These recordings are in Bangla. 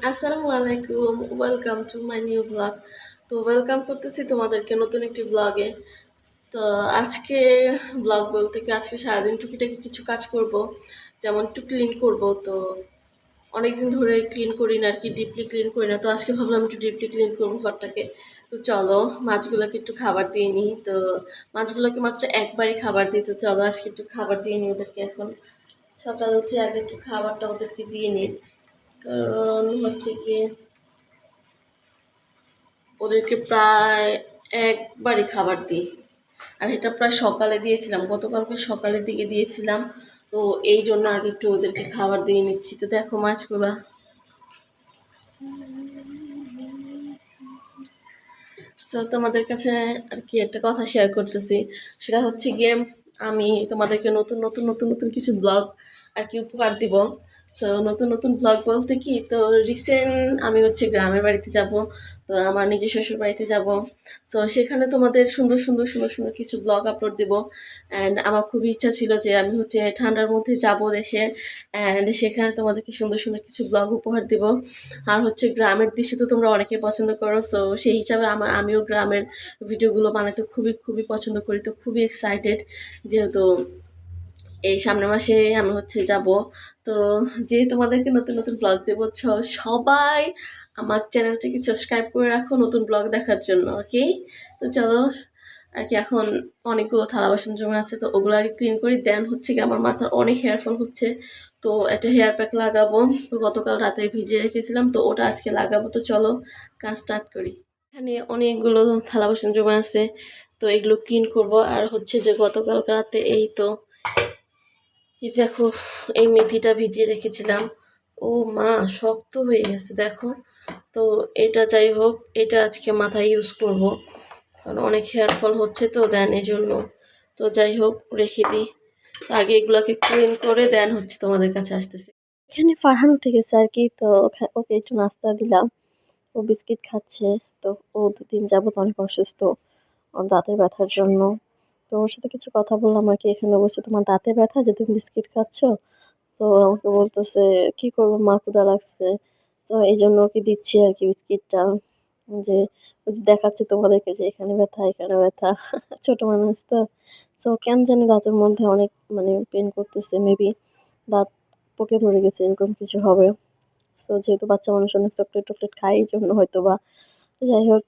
আসসালামু আলাইকুম, welcome to my new blog. তো ওয়েলকাম করতেছি তোমাদেরকে নতুন একটি ব্লগে। তো আজকে ব্লগ বলতে কি আজকে সারাদিন টুকিটাকি কিছু কাজ করব, যেমন একটু ক্লিন করব। তো অনেকদিন ধরে ক্লিন করি না আর কি, ডিপলি ক্লিন করি না। তো আজকে ভাবলাম একটু ডিপলি ক্লিন করবো ঘরটাকে। তো চলো মাছগুলোকে একটু খাবার দিয়ে নিই। তো মাছগুলোকে মাত্র একবারই খাবার দিই। তো চলো আজকে একটু খাবার দিয়ে নিই ওদেরকে। এখন সকালে উঠে আগে একটু খাবারটা ওদেরকে দিয়ে নিই, কারণ হচ্ছে কি ওদেরকে প্রায় একবারই খাবার দিই। আর এটা প্রায় সকালে দিয়েছিলাম, গতকালকে সকালের দিকে দিয়েছিলাম। তো এই জন্য আগে একটু ওদেরকে খাবার দিয়ে নিচ্ছি। তো দেখো মাছগুলা। তো তোমাদের কাছে আর কি একটা কথা শেয়ার করতেছি, সেটা হচ্ছে গিয়ে আমি তোমাদেরকে নতুন নতুন নতুন নতুন কিছু ব্লগ আর কি উপহার দিব। সো নতুন নতুন ব্লগ বলতে কি, তো রিসেন্ট আমি হচ্ছে গ্রামের বাড়িতে যাব। তো আমার নিজের শ্বশুর বাড়িতে যাব। সো সেখানে তোমাদের সুন্দর সুন্দর সুন্দর সুন্দর কিছু ব্লগ আপলোড দিব। অ্যান্ড আমার খুবই ইচ্ছা ছিল যে আমি হচ্ছে ঠান্ডার মধ্যে যাব দেশে, অ্যান্ড সেখানে তোমাদেরকে সুন্দর সুন্দর কিছু ব্লগ উপহার দিব। আর হচ্ছে গ্রামের দৃশ্য তো তোমরা অনেকেই পছন্দ করো, সো সেই হিসাবে আমিও গ্রামের ভিডিওগুলো বানাতে খুবই খুবই পছন্দ করি। তো খুবই এক্সাইটেড, যেহেতু এই সামনের মাসে আমি হচ্ছে যাব। তো যে তোমাদেরকে নতুন নতুন ব্লগ দেবো, সবাই আমার চ্যানেলটাকে সাবস্ক্রাইব করে রাখো নতুন ব্লগ দেখার জন্য, ওকে? তো চলো আর কি, এখন অনেকগুলো থালা বাসন জমে আছে, তো ওগুলো আগে ক্লিন করি। দেন হচ্ছে কি আমার মাথার অনেক হেয়ার ফল হচ্ছে, তো একটা হেয়ার প্যাক লাগাবো। তো গতকাল রাতে ভিজিয়ে রেখেছিলাম, তো ওটা আজকে লাগাবো। তো চলো কাজ স্টার্ট করি। এখানে অনেকগুলো থালা বাসন জমে আছে, তো এগুলো ক্লিন করব। আর হচ্ছে যে গতকাল রাতে এই তো এই দেখো, এই মেথিটা ভিজিয়ে রেখেছিলাম। ও মা, শক্ত হয়ে গেছে দেখো। তো এটা যাই হোক, এটা আজকে মাথায় ইউজ করব, কারণ অনেক হেয়ার ফল হচ্ছে, তো দেন এই জন্য। তো যাই হোক রেখে দিই। আগে এগুলোকে ক্লিন করে দেন হচ্ছে তোমাদের কাছে আসতেছি। এখানে ফারহান উঠে গেছে আর কি, তো ওকে একটু নাস্তা দিলাম। ও বিস্কিট খাচ্ছে। তো ও 2 দিন যাবত অনেক অসুস্থ, ওর দাঁতের ব্যথার জন্য। তো ওর সাথে কিছু কথা বললাম আর কি, এখানে বসে। তোমার দাঁতে ব্যথা যে তুমি বিস্কিট খাচ্ছ? তো আমাকে বলতেছে কি করবো মা, ক্ষুধা লাগছে। তো এই জন্য ওকে দিচ্ছি আর কি বিস্কিটটা, যে ওই যে দেখাচ্ছে তোমাদেরকে যে এখানে ব্যথা এখানে ব্যথা। ছোট মানুষ তো। তো কেন জানি দাঁতের মধ্যে অনেক মানে পেন করতেছে, মেবি দাঁত পোকে ধরে গেছে, এরকম কিছু হবে। সো যেহেতু বাচ্চা মানুষ অনেক চকলেট টকলেট খায়, এই জন্য হয়তো বা। তো যাই হোক,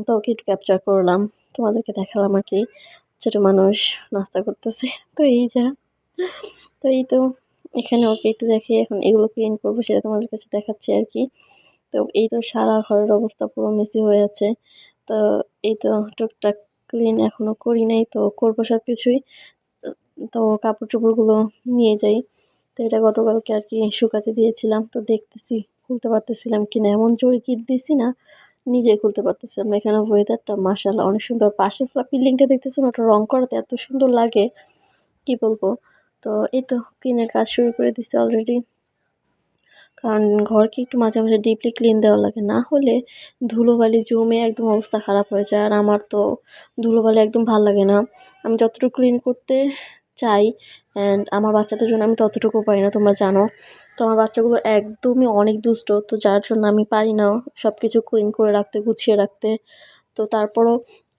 তো ওকে একটু ক্যাপচার করলাম, তোমাদেরকে দেখালাম আর কি। ছোট মানুষ নাস্তা করতেছে। তো এই যা, তো এই তো এখানে ওকে একটু দেখে এখন এগুলো ক্লিন করবো, সেটা তোমাদের কাছে দেখাচ্ছি আর কি। তো এই তো সারা ঘরের অবস্থা পুরো মেসি হয়ে আছে। তো এই তো টুকটাক ক্লিন এখনো করি নাই, তো করবো সব কিছুই। তো তো কাপড় চোপড়গুলো নিয়ে যাই। তো এটা গতকালকে আর কি শুকাতে দিয়েছিলাম, তো দেখতেছি খুলতে পারতেছিলাম কিনা। এমন জোরে কিট দিছি না, নিজেই খুলতে পারতেছিলাম না। এখানে ওয়েদারটা মাশাআল্লাহ অনেক সুন্দর। পাশের বিল্ডিংটা দেখতেছো না, ওটা রং করাতে এত সুন্দর লাগে, কি বলবো। তো এই তো ক্লিনের কাজ শুরু করে দিছি অলরেডি, কারণ ঘরকে একটু মাঝে মাঝে ডিপলি ক্লিন দেওয়া লাগে, না হলে ধুলোবালি জমে একদম অবস্থা খারাপ হয়ে যায়। আর আমার তো ধুলোবালি একদম ভাল লাগে না। আমি যতটুকু ক্লিন করতে চাই, অ্যান্ড আমার বাচ্চাদের জন্য আমি ততটুকু পারি না, তোমরা জানো। তো আমার বাচ্চাগুলো একদমই অনেক দুষ্ট, তো যার জন্য আমি পারি না সব কিছু ক্লিন করে রাখতে, গুছিয়ে রাখতে। তো তারপরও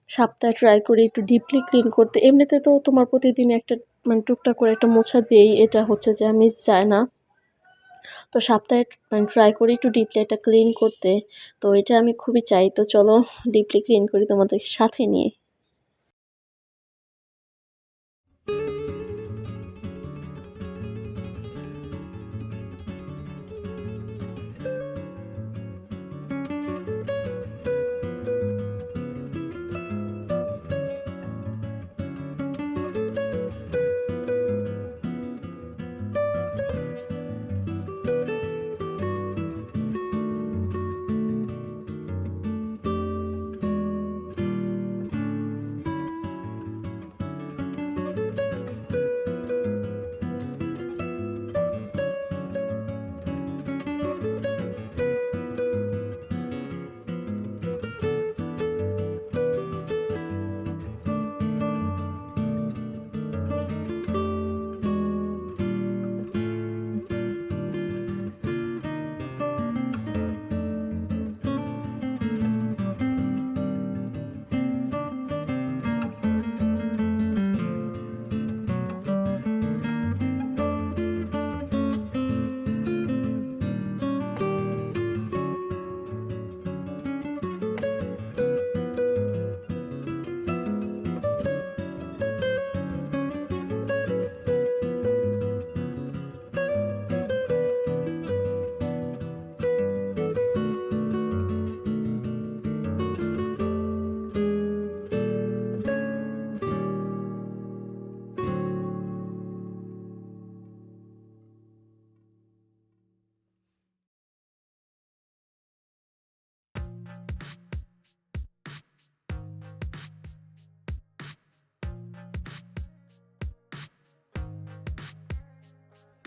সপ্তাহে ট্রাই করি একটু ডিপলি ক্লিন করতে। এমনিতে তো তোমার প্রতিদিন একটা মানে টুকটাক করে একটা মোছা দিই, এটা হচ্ছে যে আমি চাই না। তো সপ্তাহে মানে ট্রাই করি একটু ডিপলি এটা ক্লিন করতে। তো এটা আমি খুবই চাই। তো চলো ডিপলি ক্লিন করি তোমাদের সাথে নিয়ে।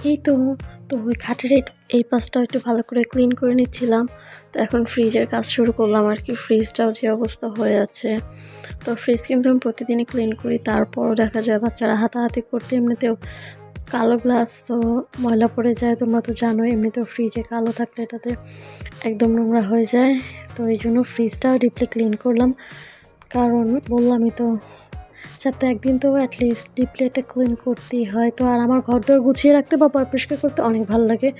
এই তো ওই খাটের এই পাশটাও একটু ভালো করে ক্লিন করে নিচ্ছিলাম। তো এখন ফ্রিজের কাজ শুরু করলাম আর কি। ফ্রিজটাও যে অবস্থা হয়ে আছে, তো ফ্রিজ কিন্তু আমি প্রতিদিনই ক্লিন করি, তারপরও দেখা যায় বাচ্চারা হাতাহাতি করতে এমনিতেও কালো গ্লাস তো ময়লা পড়ে যায়। তোমরা তো জানো এমনিতেও ফ্রিজে কালো থাকলে এটাতে একদম নোংরা হয়ে যায়। তো এই জন্য ফ্রিজটাও ডিপলি ক্লিন করলাম, কারণ বললামই তো সপ্তাহে একদিন তো অ্যাটলিস্ট ডিপলি এটা ক্লিন করতেই হয়। তো আর আমার ঘরদোর গুছিয়ে রাখতে বা পরিষ্কার করতে অনেক ভালো লাগে,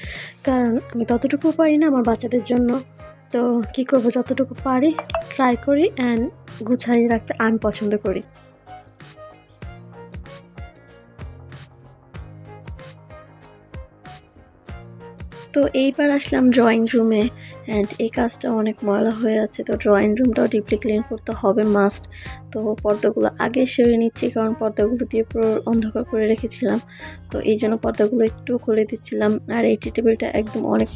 কারণ আমি ততটুকু পারি না আমার বাচ্চাদের জন্য। তো কী করবো, যতটুকু পারি ট্রাই করি অ্যান্ড গুছাই রাখতে আমি পছন্দ করি। তো এইবার আসলাম ড্রয়িং রুমে, অ্যান্ড এই কাজটা অনেক ময়লা হয়ে আছে। তো ড্রয়িং রুমটাও ডিপলি ক্লিন করতে হবে মাস্ট। তো পর্দাগুলো আগে সেরে নিচ্ছি, কারণ পর্দাগুলো দিয়ে পুরো অন্ধকার করে রেখেছিলাম। তো এই জন্য পর্দাগুলো একটু খুলে দিচ্ছিলাম। আর এই টি টেবিলটা একদম অনেক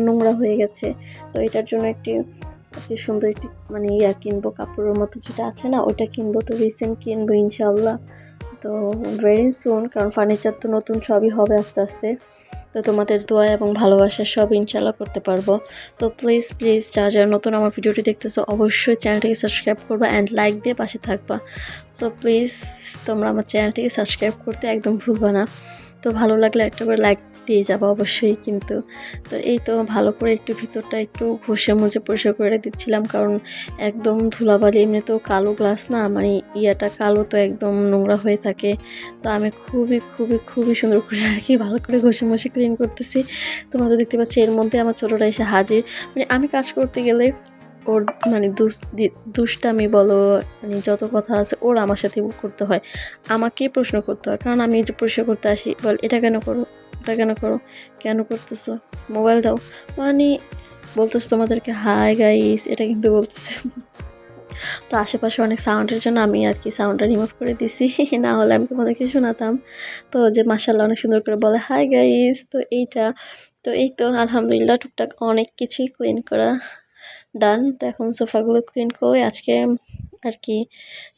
নোংরা হয়ে গেছে। তো এটার জন্য একটি সুন্দর একটি মানে কিনবো, কাপড়ের মতো যেটা আছে না ওইটা কিনবো। তো রিসেন্ট কিনবো ইনশাল্লাহ, তো ভেরি সুন, কারণ ফার্নিচার তো নতুন সবই হবে আস্তে আস্তে। তো তোমাদের দোয়া এবং ভালোবাসা সব ইনশাল্লাহ করতে পারবো। তো প্লিজ যারা যারা নতুন আমার ভিডিওটি দেখতেছো অবশ্যই চ্যানেলটিকে সাবস্ক্রাইব করবা অ্যান্ড লাইক দিয়ে পাশে থাকবা। তো প্লিজ তোমরা আমার চ্যানেলটিকে সাবস্ক্রাইব করতে একদম ভুলবা না। তো ভালো লাগলে একটা করে লাইক দিয়ে যাবো অবশ্যই কিন্তু। তো এই তো ভালো করে একটু ভিতরটা একটু ঘষে মুছে পরিষ্কার করে দিচ্ছিলাম, কারণ একদম ধুলাবালি, এমনি তো কালো গ্লাস না, মানে ইয়াটা কালো, তো একদম নোংরা হয়ে থাকে। তো আমি খুবই খুবই খুবই সুন্দর করে আর কি ভালো করে ঘষে মুছে ক্লিন করতেছি। তোমরা তো দেখতে পাচ্ছি এর মধ্যে আমার ছোটোটা এসে হাজির। মানে আমি কাজ করতে গেলে ওর মানে দুষ্টামি বলো, মানে যত কথা আছে ওর আমার সাথে করতে হয়, আমাকেই প্রশ্ন করতে হয়। কারণ আমি যে প্রশ্ন করতে আসি, বল এটা কেন করো, ওটা কেন করো, কেন করতেছো, মোবাইল দাও, মানে বলতেছে তোমাদেরকে হাই গাইস, এটা কিন্তু বলতেছে। তো আশেপাশে অনেক সাউন্ডের জন্য আমি আর কি সাউন্ডটা রিমুভ করে দিছি, না হলে আমি তোমাদেরকে শোনাতাম। তো যে মাশাআল্লাহ অনেক সুন্দর করে বলে হাই গাইস। তো এইটা, তো এই তো আলহামদুলিল্লাহ টুকটাক অনেক কিছুই ক্লিন করা ডান। তো এখন সোফাগুলো ক্লিন করে আজকে আর কি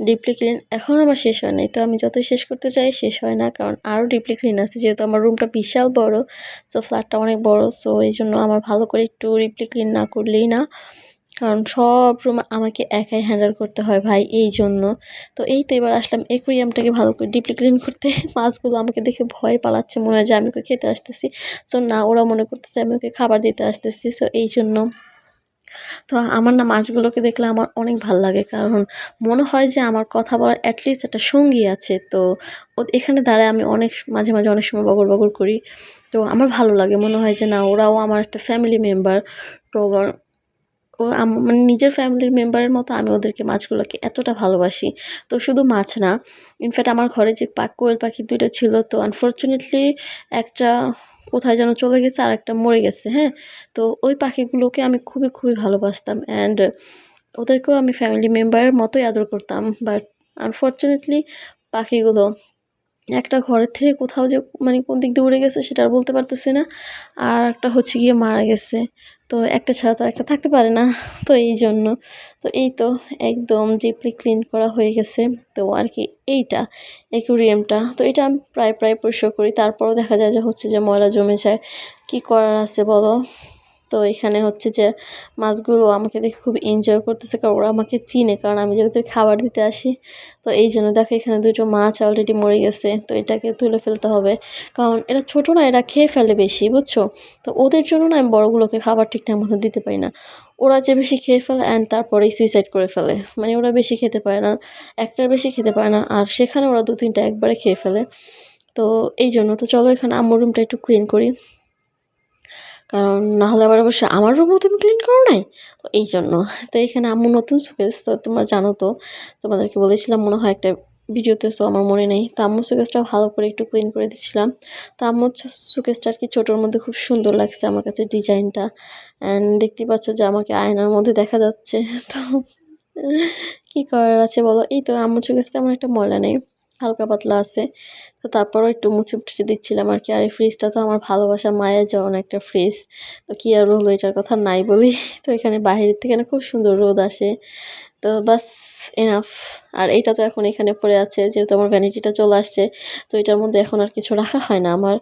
ডিপলি ক্লিন এখন আমার শেষ হয় নাই। তো আমি যতই শেষ করতে চাই শেষ হয় না, কারণ আরও ডিপলি ক্লিন আছে, যেহেতু আমার রুমটা বিশাল বড়, সো ফ্ল্যাটটা অনেক বড়। সো এই জন্য আমার ভালো করে একটু ডিপলি ক্লিন না করলেই না, কারণ সব রুম আমাকে একাই হ্যান্ডেল করতে হয় ভাই, এই জন্য। তো এই তো এবার আসলাম অ্যাকুয়ারিয়ামটাকে ভালো করে ডিপলি ক্লিন করতে। মাছগুলো আমাকে দেখে ভয় পালাচ্ছে, মনে হয় যে আমি ওকে খেতে আসতেছি। সো না, ওরা মনে করতেছে আমি ওকে খাবার দিতে আসতেছি। সো এই জন্য তো আমার না মাছগুলোকে দেখলে আমার অনেক ভাল লাগে, কারণ মনে হয় যে আমার কথা বলার অ্যাটলিস্ট একটা সঙ্গী আছে। তো এখানে দাঁড়ায় আমি অনেক মাঝে মাঝে অনেক সময় বগর বগর করি। তো আমার ভালো লাগে, মনে হয় যে না ওরাও আমার একটা ফ্যামিলি মেম্বার। তো ও মানে নিজের ফ্যামিলির মেম্বারের মতো আমি ওদেরকে মাছগুলোকে এতটা ভালোবাসি। তো শুধু মাছ না, ইনফ্যাক্ট আমার ঘরে যে কোয়েল পাখি ২টা ছিল, তো আনফর্চুনেটলি একটা কোথায় যেন চলে গেছে আর একটা মরে গেছে, হ্যাঁ। তো ওই পাখিগুলোকে আমি খুবই খুবই ভালোবাসতাম, অ্যান্ড ওদেরকেও আমি ফ্যামিলি মেম্বারের মতোই আদর করতাম। বাট আনফর্চুনেটলি পাখিগুলো একটা ঘরের থেকে কোথাও যে মানে কোন দিক দিয়ে উড়ে গেছে সেটা আর বলতে পারতেছি না। আর একটা হচ্ছে গিয়ে মারা গেছে। তো একটা ছাড়া তো একটা থাকতে পারে না। তো এই জন্য তো এই তো একদম ডিপলি ক্লিন করা হয়ে গেছে। তো আর কি এইটা অ্যাকুরিয়ামটা, তো এটা আমি প্রায় পরিষ্কার করি, তারপরেও দেখা যায় যে হচ্ছে যে ময়লা জমে যায়। কী করার আছে বলো। তো এখানে হচ্ছে যে মাছগুলো আমাকে দেখে খুব এনজয় করতেছে, কারণ ওরা আমাকে চিনে, কারণ আমি যেহেতু খাবার দিতে আসি। তো এই জন্য দেখো এখানে 2টো মাছ অলরেডি মরে গেছে। তো এটাকে তুলে ফেলতে হবে, কারণ এরা ছোটো না, এরা খেয়ে ফেলে বেশি, বুঝছো। তো ওদের জন্য না আমি বড়গুলোকে খাবার ঠিকঠাক মতো দিতে পারি না। ওরা যে বেশি খেয়ে ফেলে অ্যান্ড তারপরেই সুইসাইড করে ফেলে, মানে ওরা বেশি খেতে পারে না, একটার বেশি খেতে পারে না, আর সেখানে ওরা 2-3টা একবারে খেয়ে ফেলে। তো এই জন্য তো চলো এখানে আম্মুর রুমটা একটু ক্লিন করি, কারণ না হলে আবার অবশ্যই আমার রুমও তুমি ক্লিন করো নাই। তো এই জন্য তো এখানে আম্মু নতুন শোকেস, তো তোমরা জানো তো, তোমাদেরকে বলেছিলাম মনে হয় একটা ভিডিওতে, সো আমার মনে নেই। তো আম্মুর শোকেসটা ভালো করে একটু ক্লিন করে দিচ্ছিলাম। তো আম্মুর শোকেসটা আর কি ছোটোর মধ্যে খুব সুন্দর লাগছে আমার কাছে ডিজাইনটা, অ্যান্ড দেখতে পাচ্ছ যে আমাকে আয়নার মধ্যে দেখা যাচ্ছে। তো কী করার আছে বলো। এই তো আম্মুর শোকেসে তেমন একটা ময়লা নেই, হালকা পাতলা আছে। তো তারপরও একটু মুছে দিচ্ছিলাম আর কি। আর এই ফ্রিজটা তো আমার ভালোবাসা মায়ের যেমন একটা ফ্রিজ, তো কী আর হলো এটার কথা নাই বলি। তো এখানে বাহিরের থেকে না খুব সুন্দর রোদ আসে, তো বাস এনাফ। আর এইটা তো এখন এখানে পড়ে আছে, যেহেতু আমার ভ্যানিটিটা চলে আসছে। তো এটার মধ্যে এখন আর কিছু রাখা হয় না আমার।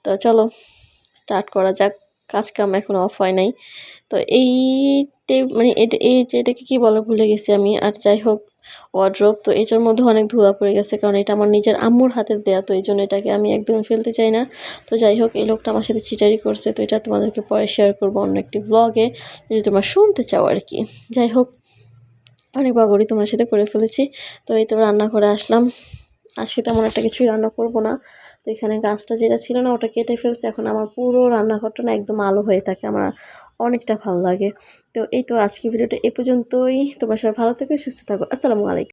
তো চলো স্টার্ট করা যাক, কাজ কাম এখন অফ হয় নাই। তো এই মানে এটাকে কি বলে ভুলে গেছি আমি। আর যাই হোক, ওয়ার্ড্রোব, তো এটার মধ্যে অনেক ধুলা পড়ে গেছে, কারণ এটা আমার নিজের আম্মুর হাতের দেয়া, তো এই জন্য এটাকে আমি একদমই ফেলতে চাই না। তো যাই হোক, এই লোকটা আমার সাথে চিটারি করছে, তো এটা তোমাদেরকে পরে শেয়ার করবো অন্য একটি ব্লগে, যদি তোমরা শুনতে চাও আর কি। যাই হোক, অনেক বাবরি তোমার সাথে করে ফেলেছি। তো এই তো রান্না করে আসলাম। আজকে তেমন একটা কিছুই রান্না করব না। তো এখানে গাছটা যেটা ছিল না, ওটা কেটে ফেলছে। এখন আমার পুরো রান্নাঘরটা না একদম আলো হয়ে থাকে, আমার অনেকটা ভালো লাগে। তো এই তো আজকে ভিডিওটা এ পর্যন্তই। তোমরা সবাই ভালো থেকো, সুস্থ থাকো। আসসালামু আলাইকুম।